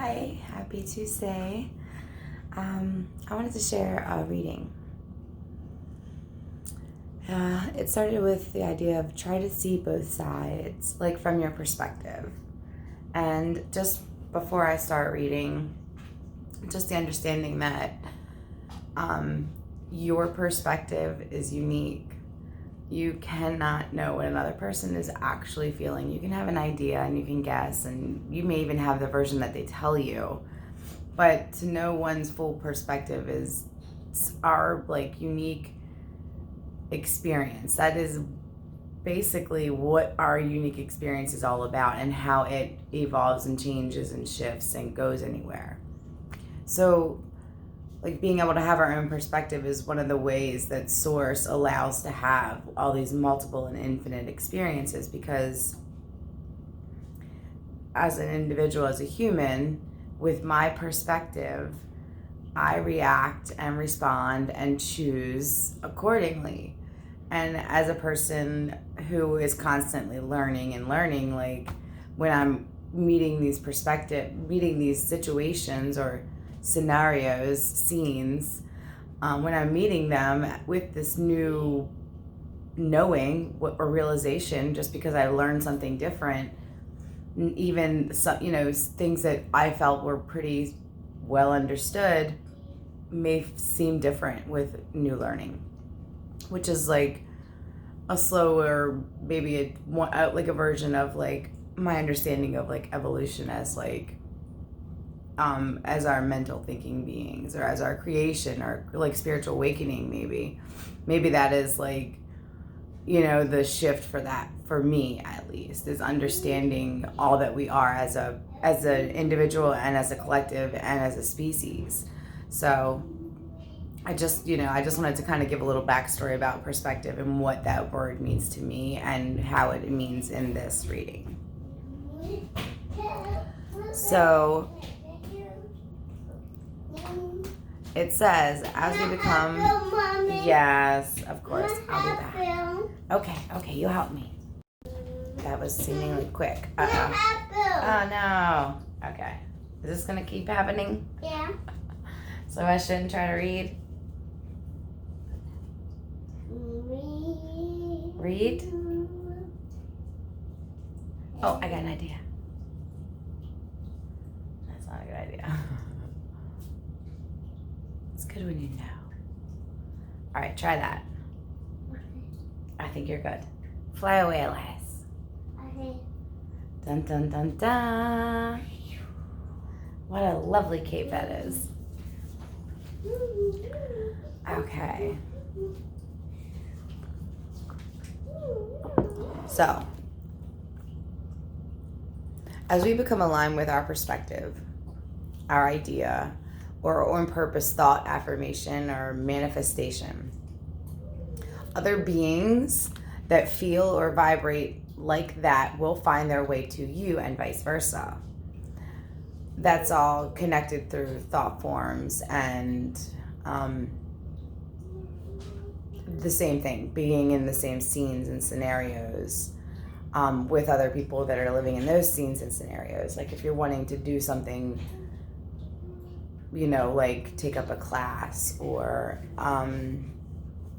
Hi, happy Tuesday. I wanted to share a reading. It started with the idea of try to see both sides, like from your perspective. And just before I start reading, just the understanding that your perspective is unique. You cannot know what another person is actually feeling. You can have an idea and you can guess, and you may even have the version that they tell you. But to know one's full perspective is our unique experience. That is basically what our unique experience is all about, and how it evolves and changes and shifts and goes anywhere. So being able to have our own perspective is one of the ways that Source allows to have all these multiple and infinite experiences, because as an individual, as a human, with my perspective, I react and respond and choose accordingly. And as a person who is constantly learning, when I'm meeting these situations or scenarios, scenes, when I'm meeting them with this new knowing or realization, just because I learned something different, even some, things that I felt were pretty well understood may seem different with new learning, which is like a slower, maybe a version of my understanding of evolution as as our mental thinking beings, or as our creation, or spiritual awakening. Maybe that is the shift for that, for me at least, is understanding all that we are as an individual and as a collective and as a species. So I just wanted to kind of give a little backstory about perspective and what that word means to me and how it means in this reading. So it says, as we become... Yes, of course, I'll do that. Okay, you help me. That was seemingly quick. Oh no. Okay. Is this going to keep happening? Yeah. So I shouldn't try to read? Read? Oh, I got an idea. That's not a good idea. It's good when you know. All right, try that. I think you're good. Fly away, Elias. Okay. Dun dun dun dun. What a lovely cape that is. Okay. So, as we become aligned with our perspective, our idea, or on purpose thought, affirmation, or manifestation, other beings that feel or vibrate like that will find their way to you, and vice versa. That's all connected through thought forms and the same thing, being in the same scenes and scenarios with other people that are living in those scenes and scenarios. If you're wanting to do something, take up a class or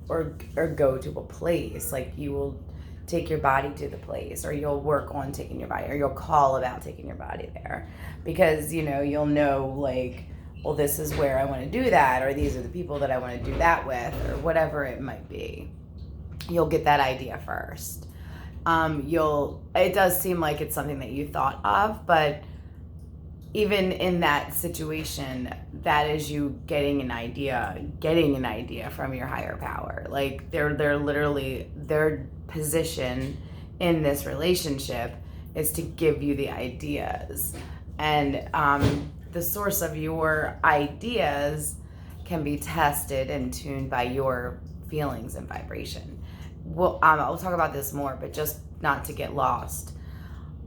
go to a place, you will take your body to the place, or you'll work on taking your body, or you'll call about taking your body there, because you'll know well, this is where I want to do that, or these are the people that I want to do that with, or whatever it might be. You'll get that idea first. It does seem like it's something that you thought of, but even in that situation, that is you getting an idea from your higher power. They're literally, their position in this relationship is to give you the ideas. And the source of your ideas can be tested and tuned by your feelings and vibration. I'll talk about this more, but just not to get lost.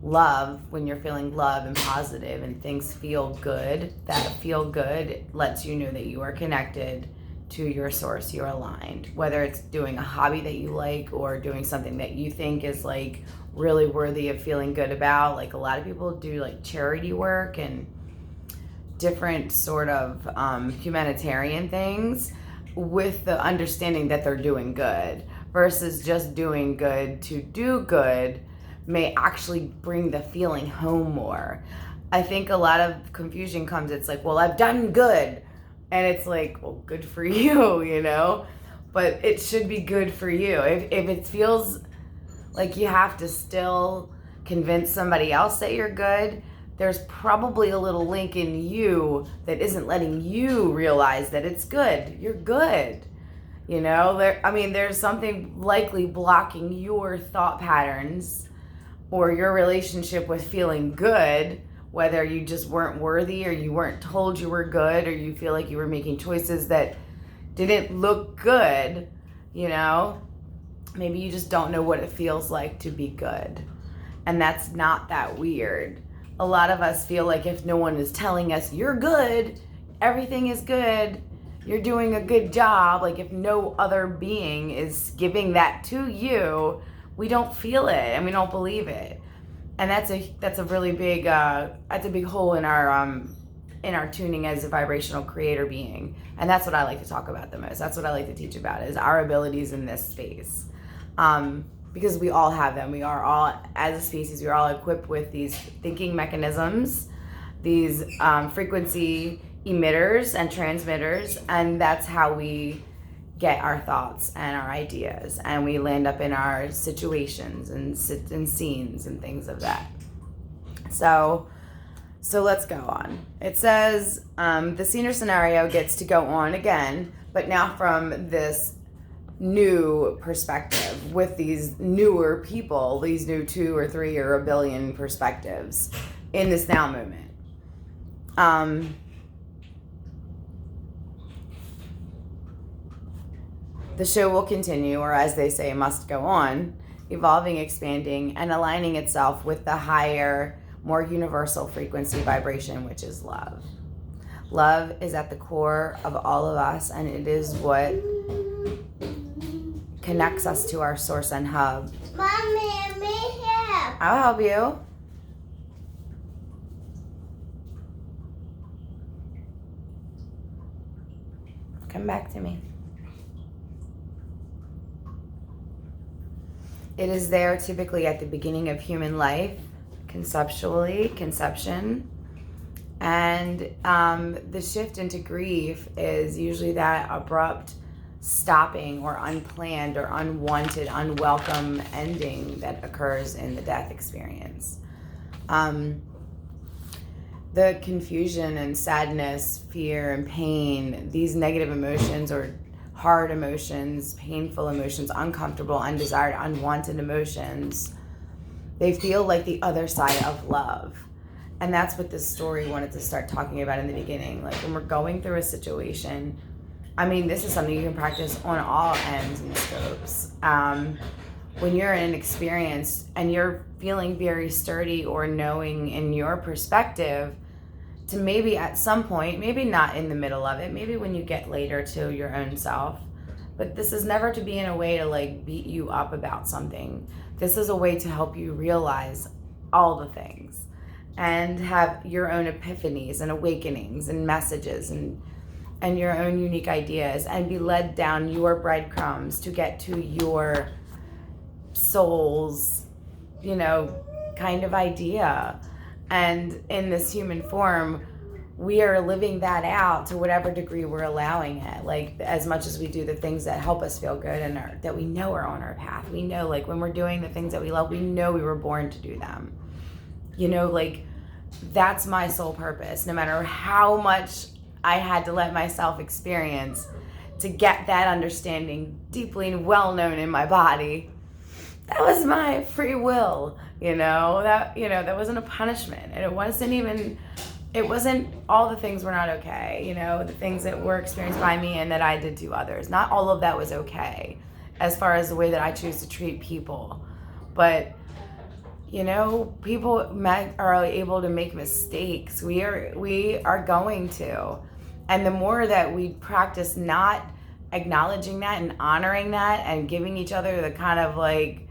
Love, when you're feeling love and positive and things feel good, that feel good lets you know that you are connected to your source, you're aligned. Whether it's doing a hobby that you like, or doing something that you think is really worthy of feeling good about. A lot of people do charity work, and different sort of humanitarian things with the understanding that they're doing good versus just doing good to do good may actually bring the feeling home more. I think a lot of confusion comes, it's like, well, I've done good. And it's like, well, good for you, you know? But it should be good for you. If it feels like you have to still convince somebody else that you're good, there's probably a little link in you that isn't letting you realize that it's good. You're good. You know, there's something likely blocking your thought patterns or your relationship with feeling good, whether you just weren't worthy or you weren't told you were good or you feel like you were making choices that didn't look good, you know? Maybe you just don't know what it feels like to be good. And that's not that weird. A lot of us feel like if no one is telling us you're good, everything is good, you're doing a good job, like if no other being is giving that to you, we don't feel it and we don't believe it. And that's a really big that's a big hole in our tuning as a vibrational creator being. And that's what I like to talk about the most. That's what I like to teach about, is our abilities in this space. Because we all have them. We are all, as a species, we're all equipped with these thinking mechanisms, these frequency emitters and transmitters, and that's how we get our thoughts and our ideas, and we land up in our situations and scenes and things of that. So let's go on. It says the senior scenario gets to go on again, but now from this new perspective with these newer people, these new 2 or 3 or a billion perspectives in this now moment. The show will continue, or as they say, must go on, evolving, expanding, and aligning itself with the higher, more universal frequency vibration, which is love. Love is at the core of all of us, and it is what connects us to our source and hub. Mommy, I'm here. I'll help you. Come back to me. It is there typically at the beginning of human life, conception. And the shift into grief is usually that abrupt stopping or unplanned or unwanted, unwelcome ending that occurs in the death experience. The confusion and sadness, fear and pain, these negative emotions or hard emotions, painful emotions, uncomfortable, undesired, unwanted emotions, they feel like the other side of love. And that's what this story wanted to start talking about in the beginning. Like when we're going through a situation, this is something you can practice on all ends and scopes. When you're in an experience and you're feeling very sturdy or knowing in your perspective, to maybe at some point, maybe not in the middle of it, maybe when you get later to your own self, but this is never to be in a way to like beat you up about something. This is a way to help you realize all the things and have your own epiphanies and awakenings and messages and your own unique ideas, and be led down your breadcrumbs to get to your soul's, kind of idea. And in this human form, we are living that out to whatever degree we're allowing it. Like as much as we do the things that help us feel good and that we know are on our path. We know, like when we're doing the things that we love, we know we were born to do them. That's my sole purpose. No matter how much I had to let myself experience to get that understanding deeply and well known in my body, that was my free will, that wasn't a punishment. And it wasn't all the things were not okay, the things that were experienced by me and that I did to others. Not all of that was okay as far as the way that I choose to treat people. But, people are able to make mistakes. We are going to. And the more that we practice not acknowledging that and honoring that and giving each other the kind of like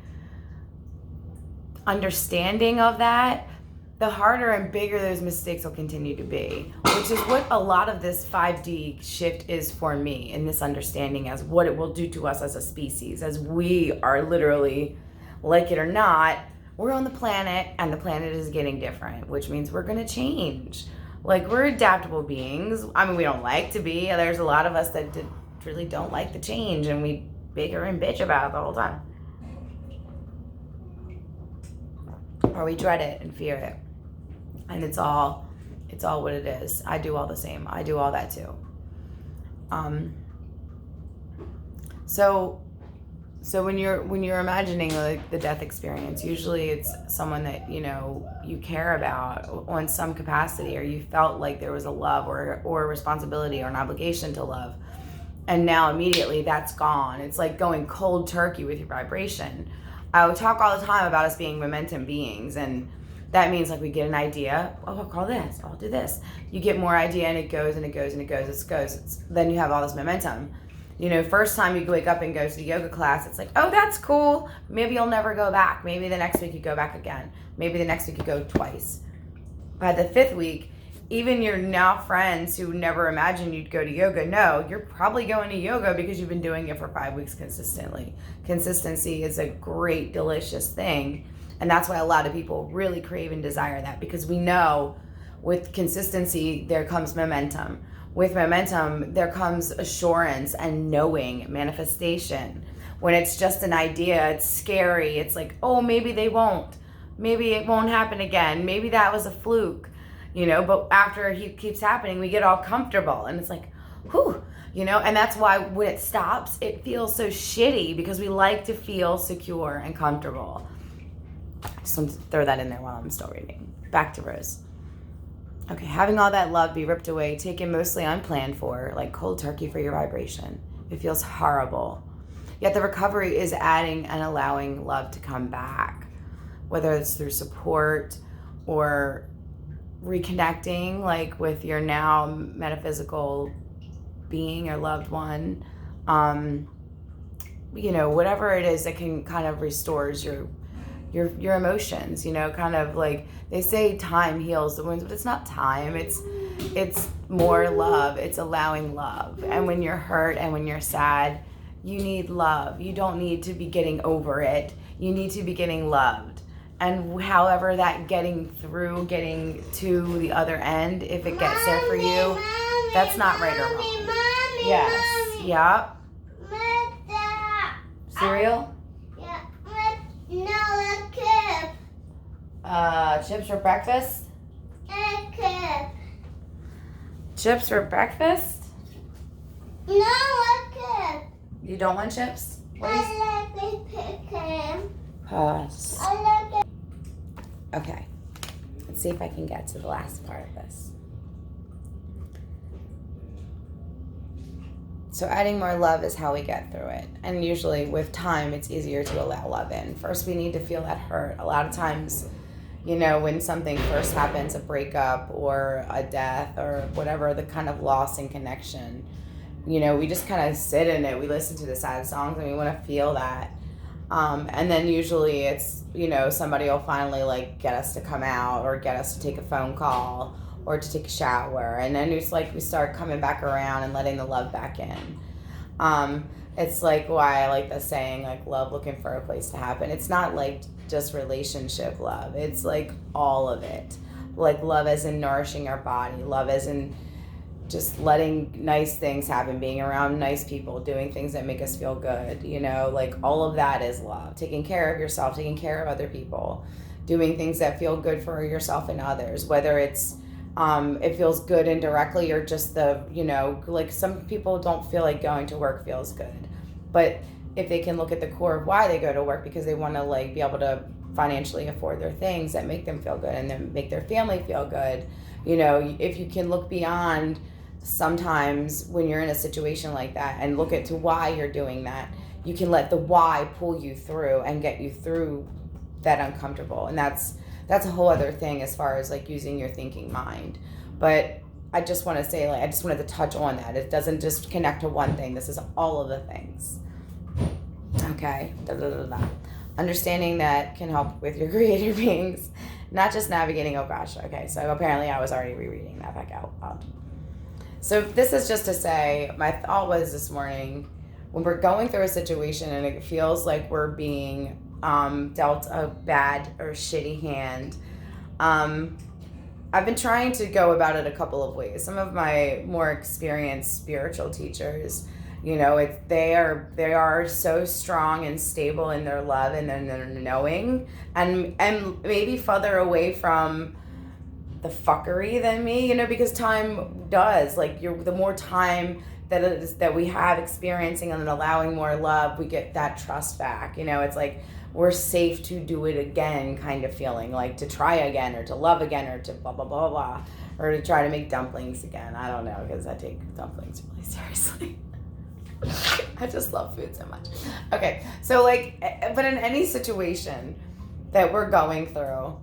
understanding of that, the harder and bigger those mistakes will continue to be, which is what a lot of this 5D shift is for me, in this understanding as what it will do to us as a species, as we are literally, like it or not, we're on the planet and the planet is getting different, which means we're going to change. Like, we're adaptable beings. I mean, we don't like to be. There's a lot of us that really don't like the change, and we bigger and bitch about it the whole time. Or we dread it and fear it. And it's all what it is. I do all the same. I do all that too. So when you're imagining like the death experience, usually it's someone that you care about on some capacity, or you felt like there was a love or a responsibility or an obligation to love, and now immediately that's gone. It's like going cold turkey with your vibration. I would talk all the time about us being momentum beings, and that means like we get an idea. Oh, I'll call this. I'll do this. You get more idea, and it goes and it goes and it goes. It goes. Then you have all this momentum. First time you wake up and go to the yoga class, it's like, oh, that's cool. Maybe you'll never go back. Maybe the next week you go back again. Maybe the next week you go twice. By the 5th week, even your now friends who never imagined you'd go to yoga, no, you're probably going to yoga because you've been doing it for 5 weeks consistently. Consistency is a great, delicious thing. And that's why a lot of people really crave and desire that, because we know with consistency, there comes momentum. With momentum, there comes assurance and knowing, manifestation. When it's just an idea, it's scary. It's like, oh, maybe they won't. Maybe it won't happen again. Maybe that was a fluke, but after it keeps happening, we get all comfortable. And it's like, whew, and that's why when it stops, it feels so shitty, because we like to feel secure and comfortable. Just want to throw that in there while I'm still reading. Back to Rose. Okay, having all that love be ripped away, taken mostly unplanned for, like cold turkey for your vibration. It feels horrible. Yet the recovery is adding and allowing love to come back, whether it's through support or reconnecting, like with your now metaphysical being or loved one. Whatever it is that can kind of restores your emotions, kind of like they say time heals the wounds, but it's not time. It's more love. It's allowing love. And when you're hurt and when you're sad, you need love. You don't need to be getting over it. You need to be getting loved. And however that getting to the other end, if it gets there for you, that's not right or wrong. Yes. Yeah. Cereal? Chips for breakfast? Chips for breakfast? No, I You don't want chips? like chicken. Pause. I like it. Okay. Let's see if I can get to the last part of this. So adding more love is how we get through it. And usually with time, it's easier to allow love in. First, we need to feel that hurt. A lot of times, when something first happens, a breakup or a death or whatever, the kind of loss in connection, we just kind of sit in it. We listen to the sad songs and we want to feel that. And then usually it's, somebody will finally like get us to come out or get us to take a phone call or to take a shower. And then it's like we start coming back around and letting the love back in. It's like why I like the saying, like, love looking for a place to happen. It's not like just relationship love. It's like all of it. Like love as in nourishing our body, love as in just letting nice things happen, being around nice people, doing things that make us feel good, like all of that is love. Taking care of yourself, taking care of other people, doing things that feel good for yourself and others, whether it's it feels good indirectly or just like some people don't feel like going to work feels good. But if they can look at the core of why they go to work, because they want to like be able to financially afford their things that make them feel good and then make their family feel good, if you can look beyond sometimes when you're in a situation like that and look at to why you're doing that, you can let the why pull you through and get you through that uncomfortable. And that's a whole other thing as far as like using your thinking mind. But I just want to say, like, I just wanted to touch on that. It doesn't just connect to one thing. This is all of the things. Okay. Understanding that can help with your creator beings Not just navigating, oh gosh, okay, so apparently I was already rereading that back out loud. So this is just to say, my thought was this morning, when we're going through a situation and it feels like we're being dealt a bad or shitty hand, I've been trying to go about it a couple of ways. Some of my more experienced spiritual teachers, they are so strong and stable in their love and in their knowing, and maybe further away from the fuckery than me, because time does, like, the more time that we have experiencing and allowing more love, we get that trust back. It's like we're safe to do it again kind of feeling, like to try again or to love again or to blah blah blah blah, or to try to make dumplings again. I don't know, because I take dumplings really seriously. I just love food so much. Okay, so but in any situation that we're going through,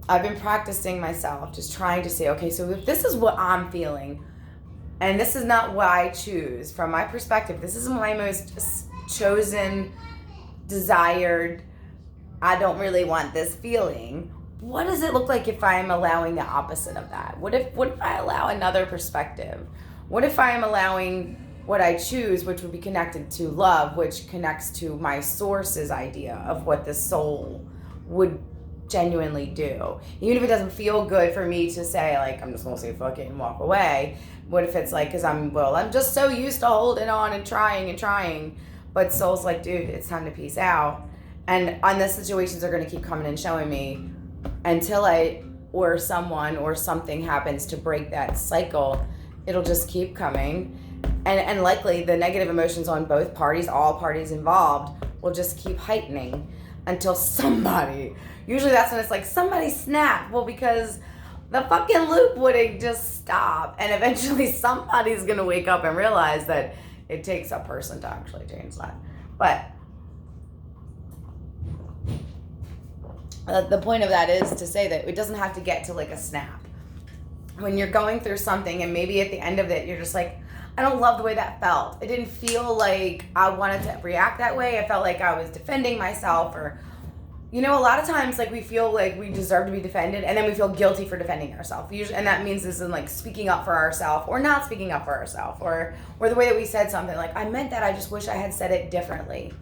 I've been practicing myself, just trying to say, okay, so if this is what I'm feeling, and this is not what I choose, from my perspective, this is my most chosen, desired, I don't really want this feeling. What does it look like if I am allowing the opposite of that? What if I allow another perspective? What if I am allowing what I choose, which would be connected to love, which connects to my source's idea of what the soul would genuinely do? Even if it doesn't feel good for me to say, like, I'm just gonna say fuck it and walk away. What if it's like, because I'm just so used to holding on and trying, but soul's like, dude, it's time to peace out. And on the situations are going to keep coming and showing me until or someone or something happens to break that cycle. It'll just keep coming, and likely the negative emotions on both parties, all parties involved, will just keep heightening until somebody, usually that's when it's like somebody snap. Well, because the fucking loop wouldn't just stop, and eventually somebody's gonna wake up and realize that it takes a person to actually change that. But the point of that is to say that it doesn't have to get to like a snap. When you're going through something and maybe at the end of it you're just like, I don't love the way that felt. It didn't feel like I wanted to react that way. I felt like I was defending myself, or a lot of times, like, we feel like we deserve to be defended, and then we feel guilty for defending ourselves. Usually, and that means this is like speaking up for ourselves or not speaking up for ourselves, or the way that we said something, like, I meant that, I just wish I had said it differently.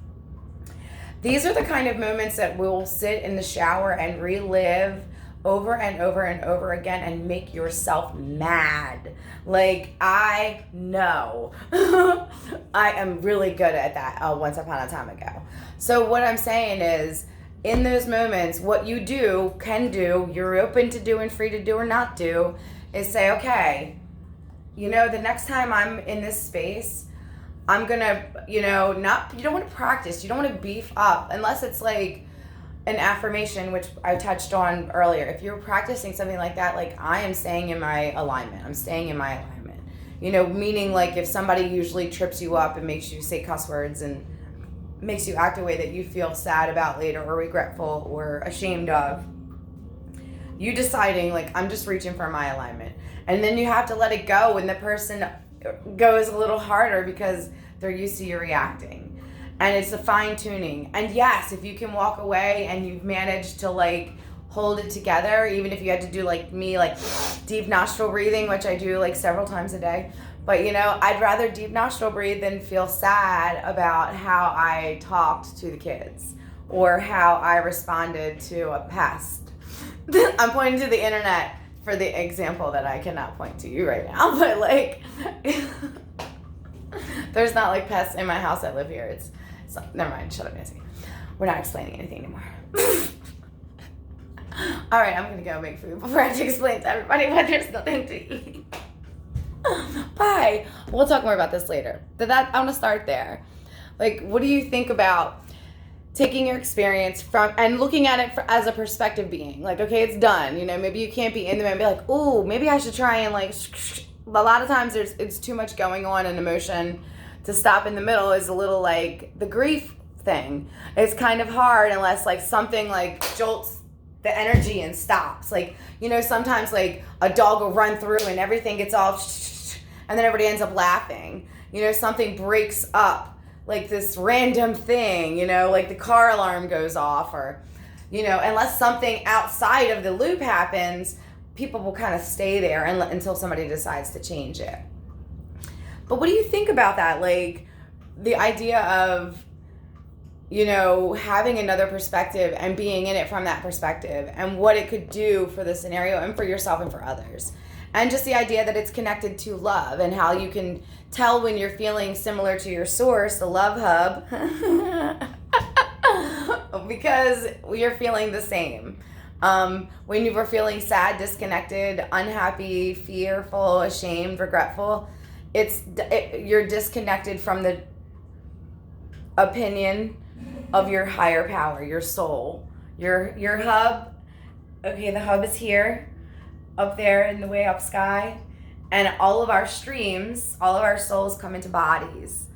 These are the kind of moments that we'll sit in the shower and relive over and over and over again and make yourself mad. Like, I know. I am really good at that once upon a time ago. So what I'm saying is, in those moments, what you you're open to do and free to do or not do, is say, okay, the next time I'm in this space, I'm gonna, you don't want to practice, you don't want to beef up, unless it's like an affirmation, which I touched on earlier. If you're practicing something like that, like, I am staying in my alignment, meaning like if somebody usually trips you up and makes you say cuss words and makes you act a way that you feel sad about later or regretful or ashamed of, you deciding, like, I'm just reaching for my alignment. And then you have to let it go when the person goes a little harder because they're used to you reacting. And it's a fine tuning. And yes, if you can walk away and you've managed to like hold it together, even if you had to do like me, like deep nostril breathing, which I do like several times a day. But I'd rather deep nostril breathe than feel sad about how I talked to the kids or how I responded to a pest. I'm pointing to the internet for the example that I cannot point to you right now, but like, there's not like pests in my house. I live here. It's never mind. Shut up, Nancy. We're not explaining anything anymore. All right, I'm gonna go make food before I have to explain to everybody why there's nothing to eat. Bye. We'll talk more about this later. I want to start there. Like, what do you think about taking your experience from and looking at it as a perspective being? Like, okay, it's done. Maybe you can't be in the moment and be like, ooh, maybe I should try and like. A lot of times it's too much going on in emotion to stop in the middle. Is a little like the grief thing. It's kind of hard unless like something like jolts the energy and stops. Like, sometimes like a dog will run through and everything gets all and then everybody ends up laughing. Something breaks up, like this random thing, like the car alarm goes off, or unless something outside of the loop happens, people will kind of stay there until somebody decides to change it. But what do you think about that? Like the idea of, having another perspective and being in it from that perspective and what it could do for the scenario and for yourself and for others. And just the idea that it's connected to love and how you can tell when you're feeling similar to your source, the love hub, because you're feeling the same. When you were feeling sad, disconnected, unhappy, fearful, ashamed, regretful, you're disconnected from the opinion of your higher power, your soul, your hub. Okay, the hub is here, up there in the way up sky, and all of our streams, all of our souls come into bodies,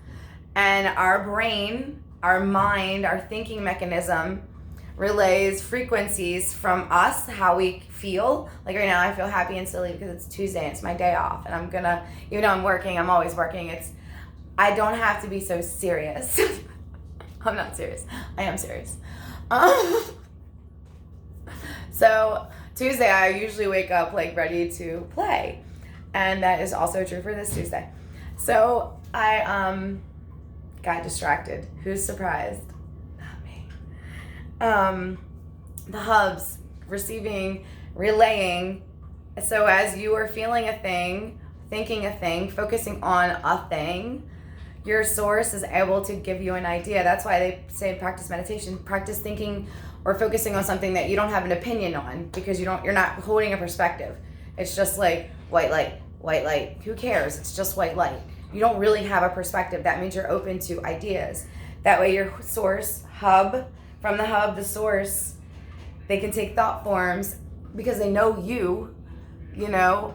and our brain, our mind, our thinking mechanism relays frequencies from us, how we feel. Like right now I feel happy and silly because it's Tuesday and it's my day off, and I'm gonna, even though I'm working, I'm always working, I don't have to be so serious. I'm not serious. I am serious. So Tuesday I usually wake up like ready to play, and that is also true for this Tuesday. So I got distracted. Who's surprised? Not me. The hubs, receiving, relaying. So as you are feeling a thing, thinking a thing, focusing on a thing, your source is able to give you an idea. That's why they say practice meditation, practice thinking or focusing on something that you don't have an opinion on, because you're not holding a perspective. It's just like white light. Who cares? It's just white light. You don't really have a perspective. That means you're open to ideas. That way your source, hub, from the hub, the source, they can take thought forms because they know you,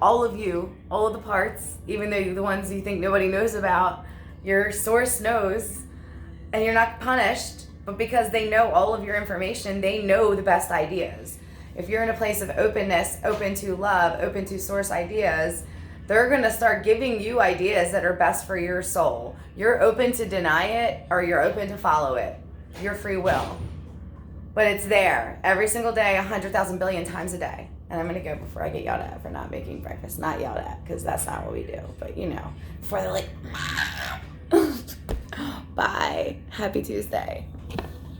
all of you, all of the parts, even though you're the ones you think nobody knows about. Your source knows, and you're not punished, but because they know all of your information, they know the best ideas. If you're in a place of openness, open to love, open to source ideas, they're going to start giving you ideas that are best for your soul. You're open to deny it, or you're open to follow it. Your free will. But it's there every single day, 100,000 billion times a day. And I'm going to go before I get yelled at for not making breakfast. Not yelled at, because that's not what we do. But, before they're like, bye. Happy Tuesday.